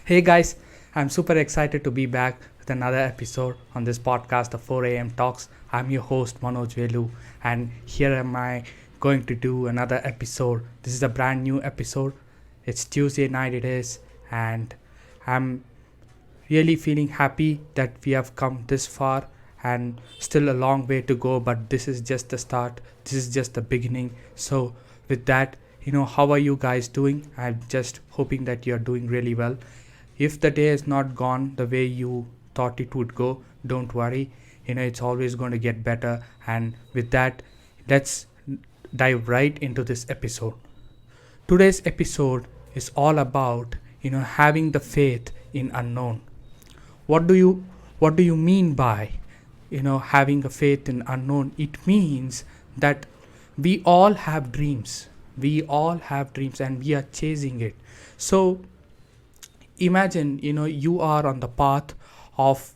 Hey guys, I'm super excited to be back with another episode on this podcast of 4 a.m. Talks. I'm your host Manoj Velu, and here am I going to do another episode. This is a brand new episode. It's Tuesday night, it is, and I'm really feeling happy that we have come this far and still a long way to go, but this is just the start. This is just the beginning. So, with that, how are you guys doing? I'm just hoping that you're doing really well. If the day is not gone the way you thought it would go, don't worry. It's always going to get better. And with that, let's dive right into this episode. Today's episode is all about having the faith in unknown. What do you mean by having a faith in unknown? It means that we all have dreams. We all have dreams and we are chasing it. So imagine you are on the path of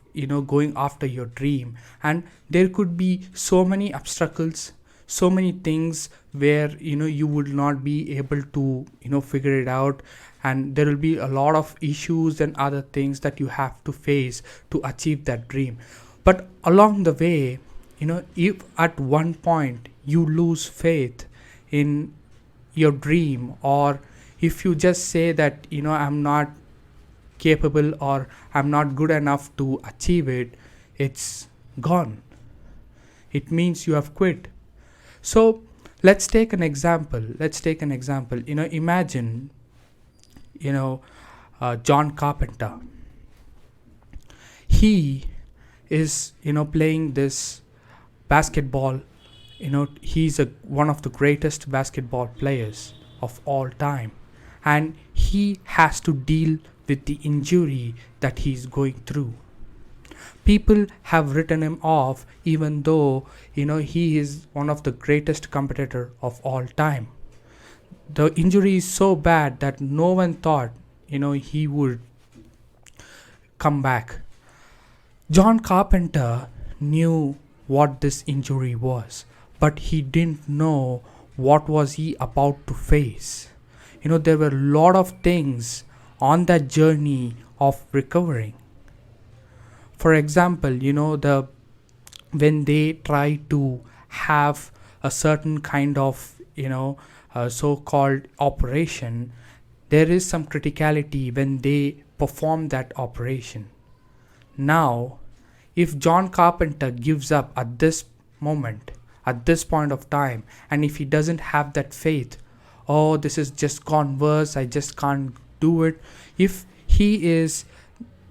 going after your dream, and there could be so many obstacles, so many things where you would not be able to figure it out, and there will be a lot of issues and other things that you have to face to achieve that dream. But along the way, if at one point you lose faith in your dream, or if you just say that I'm not capable or I'm not good enough to achieve it, it's gone. It means you have quit. So let's take an example. Imagine John Carpenter. He is playing this basketball. He's one of the greatest basketball players of all time, and he has to deal with the injury that he's going through. People have written him off even though he is one of the greatest competitor of all time. The injury is so bad that no one thought he would come back. John Carpenter knew what this injury was, but he didn't know what was he about to face. There were a lot of things on that journey of recovering. For example, when they try to have a certain kind of so-called operation, there is some criticality when they perform that operation. Now, if John Carpenter gives up at this moment, at this point of time, and if he doesn't have that faith, oh, this is just gone worse, I just can't do it. If he is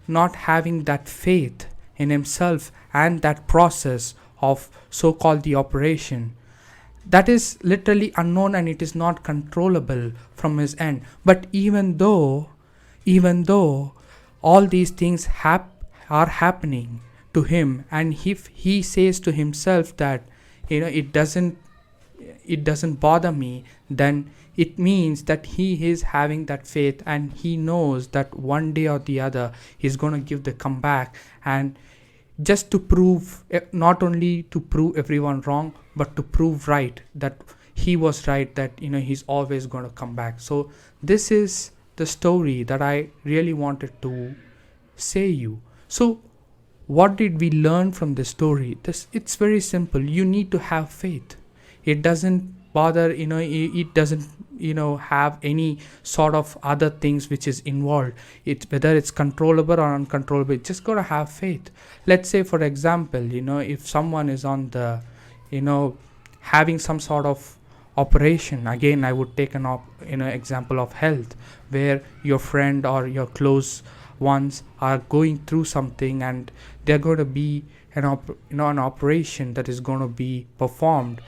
not having that faith in himself and that process of so-called the operation, that is literally unknown and it is not controllable from his end. But even though all these things are happening to him, and if he says to himself that it doesn't bother me, then it means that he is having that faith, and he knows that one day or the other he's going to give the comeback, and just to prove, not only to prove everyone wrong, but to prove right, that he was right, that he's always going to come back. So this is the story that I really wanted to say you. So what did we learn from this story? It's very simple. You need to have faith. It doesn't bother, it doesn't have any sort of other things which is involved. It's whether it's controllable or uncontrollable, you just gotta have faith. Let's say, for example, if someone is on the having some sort of operation. Again, I would take an example of health, where your friend or your close ones are going through something, and they're going to be an operation that is going to be performed.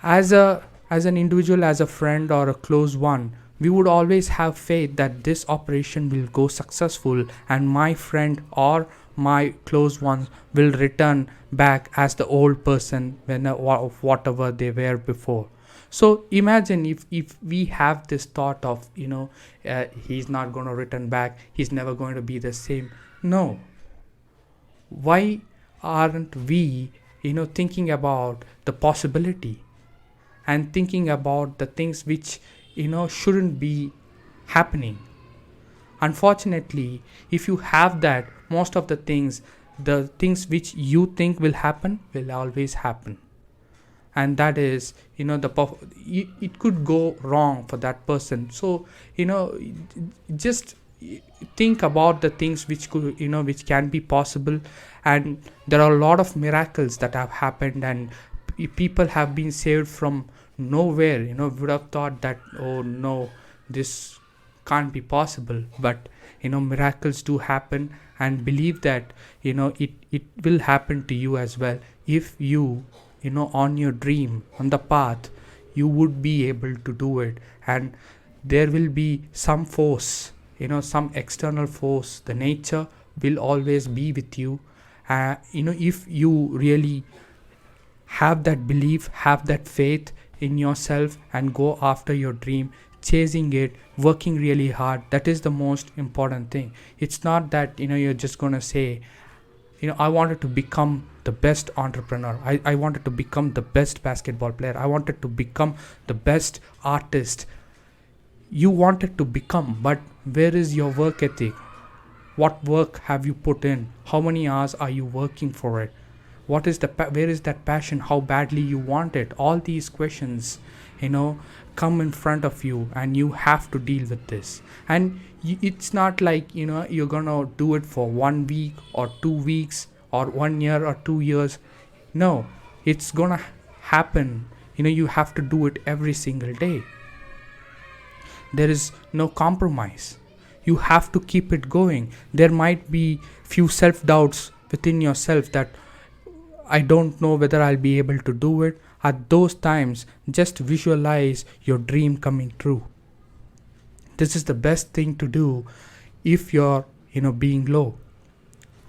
As an individual, as a friend or a close one, we would always have faith that this operation will go successful, and my friend or my close ones will return back as the old person when of whatever they were before. So imagine if we have this thought of he's not going to return back, he's never going to be the same. No. Why aren't we thinking about the possibility and thinking about the things which shouldn't be happening? Unfortunately, if you have that, most of the things which you think will happen will always happen. And that is, it could go wrong for that person. So, just think about the things which could, which can be possible. And there are a lot of miracles that have happened, and people have been saved from nowhere. Would have thought that, oh no, this can't be possible. But miracles do happen, and believe that it will happen to you as well. If you, on your dream, on the path, you would be able to do it. And there will be some force, some external force, the nature will always be with you. If you really have that belief, have that faith in yourself, and go after your dream, chasing it, working really hard, that is the most important thing. It's not that you're just gonna say, I wanted to become the best entrepreneur, I wanted to become the best basketball player, I wanted to become the best artist. You wanted to become, but where is your work ethic? What work have you put in? How many hours are you working for it? What is where is that passion? How badly you want it? All these questions, come in front of you, and you have to deal with this. And it's not like you're gonna do it for 1 week or 2 weeks or 1 year or 2 years. No, it's gonna happen. You have to do it every single day. There is no compromise. You have to keep it going. There might be few self-doubts within yourself that I don't know whether I'll be able to do it. At those times, just visualize your dream coming true. This is the best thing to do if you're, being low.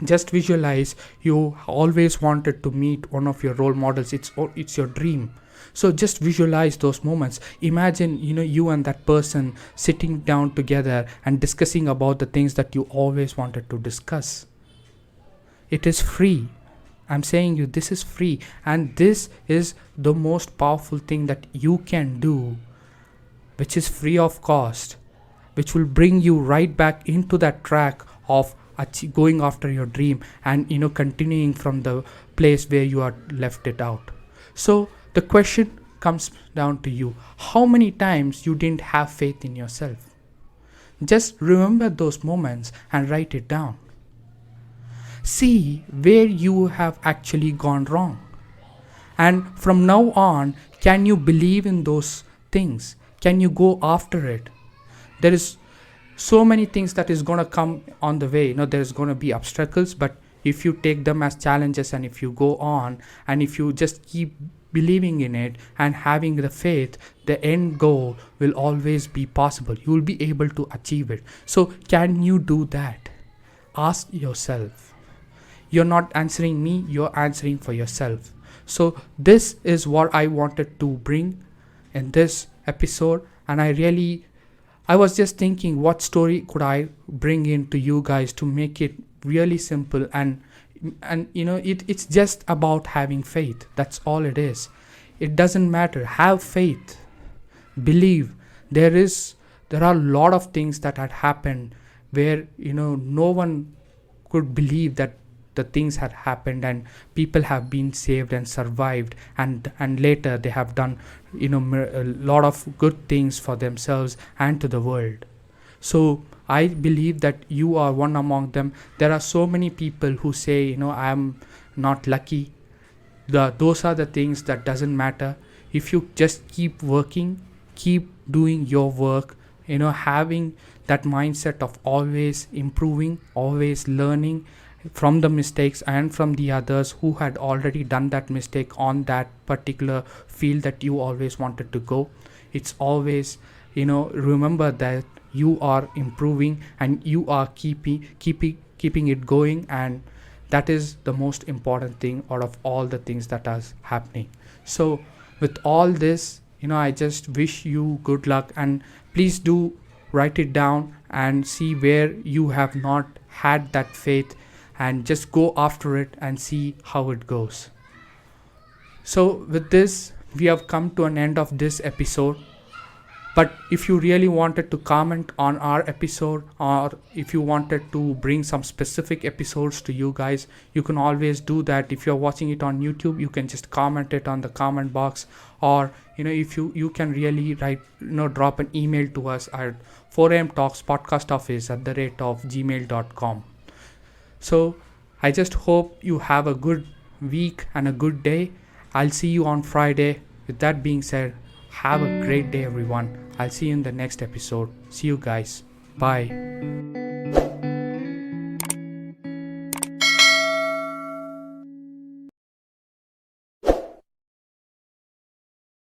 Just visualize you always wanted to meet one of your role models. It's your dream. So just visualize those moments. Imagine, you and that person sitting down together and discussing about the things that you always wanted to discuss. It is free. I'm saying you, this is free. And this is the most powerful thing that you can do, which is free of cost, which will bring you right back into that track of going after your dream, and continuing from the place where you are left it out. So the question comes down to you: how many times you didn't have faith in yourself? Just remember those moments and write it down. See where you have actually gone wrong, and from now on, can you believe in those things? Can you go after it? There is so many things that is going to come on the way. There's going to be obstacles, but if you take them as challenges, and if you go on, and if you just keep believing in it and having the faith, the end goal will always be possible. You will be able to achieve it. So can you do that? Ask yourself. You're not answering me, you're answering for yourself. So this is what I wanted to bring in this episode. And I was just thinking, what story could I bring in to you guys to make it really simple? And it's just about having faith. That's all it is. It doesn't matter. Have faith. Believe. There are a lot of things that had happened where no one could believe that the things had happened, and people have been saved and survived, and later they have done a lot of good things for themselves and to the world. So I believe that you are one among them. There are so many people who say I'm not lucky. Those are the things that doesn't matter. If you just keep working, keep doing your work, having that mindset of always improving, always learning from the mistakes and from the others who had already done that mistake on that particular field that you always wanted to go. It's always, remember that you are improving and you are keeping it going, and that is the most important thing out of all the things that are happening. So with all this, I just wish you good luck, and please do write it down and see where you have not had that faith, and just go after it and see how it goes. So with this, we have come to an end of this episode. But if you really wanted to comment on our episode, or if you wanted to bring some specific episodes to you guys, you can always do that. If you're watching it on YouTube, you can just comment it on the comment box, or if you can really write, drop an email to us at 4am talks podcast office @gmail.com. So I just hope you have a good week and a good day. I'll see you on Friday. With that being said, have a great day, everyone. I'll see you in the next episode. See you guys. Bye.